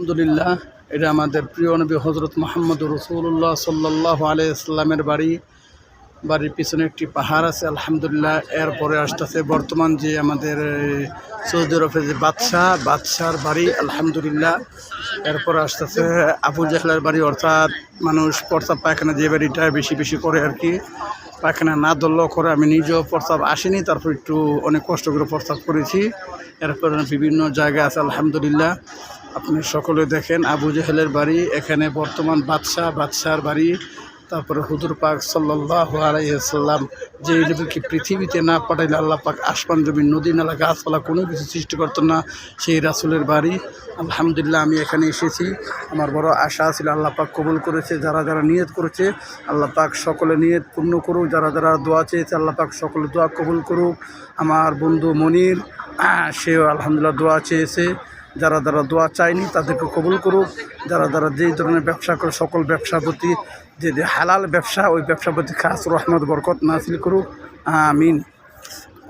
আলহামদুলিল্লাহ, এটা আমাদের প্রিয় নবী হজরত মুহাম্মদ রাসূলুল্লাহ সাল্লাল্লাহু আলাইহি সাল্লামের বাড়ির পিছনে একটি পাহাড় আছে। আলহামদুলিল্লাহ, এরপরে আসতেছে বর্তমান যে আমাদের সৌদি আরবের যে বাদশার বাড়ি। আলহামদুলিল্লাহ, এরপরে আসতেছে আবু জাহলের বাড়ি, অর্থাৎ মানুষ প্রস্রাব পায়খানা যে বাড়িটা বেশি বেশি করে আর কি, পায়খানা না ধরলেও করে। আমি নিজেও প্রস্রাব আসেনি, তারপর একটু অনেক কষ্ট করে প্রস্রাব করেছি। এরপরে বিভিন্ন জায়গা আছে। আলহামদুলিল্লাহ, আপনি সকলে দেখেন আবু জাহেলের বাড়ি, এখানে বর্তমান বাদশার বাড়ি। তারপরে হুজুর পাক সাল্লাল্লাহু আলাইহি ওয়াসাল্লাম যে নবীকে পৃথিবীতে না পাঠাইলে আল্লাহ পাক আসমান জমিন নদী নালা গাছপালা কোনো কিছু সৃষ্টি করতো না, সেই রাসূলের বাড়ি। আলহামদুলিল্লাহ, আমি এখানে এসেছি, আমার বড় আশা ছিল, আল্লাহ পাক কবুল করেছে। যারা যারা নিয়ত করেছে আল্লাহ পাক সকলে নিয়ত পূর্ণ করুক, যারা যারা দোয়া চেয়েছে আল্লাহ পাক সকলে দোয়া কবুল করুক। আমার বন্ধু মনির, সেও আলহামদুলিল্লাহ দোয়া চেয়েছে। যারা যারা দোয়া চায়নি তাদেরকে কবুল করুক। যারা যারা যেই ধরনের ব্যবসা করে সকল ব্যবসার প্রতি যে হালাল ব্যবসা, ওই ব্যবসার প্রতি খাস রহমত বরকত নাসিল করুক। আমিন।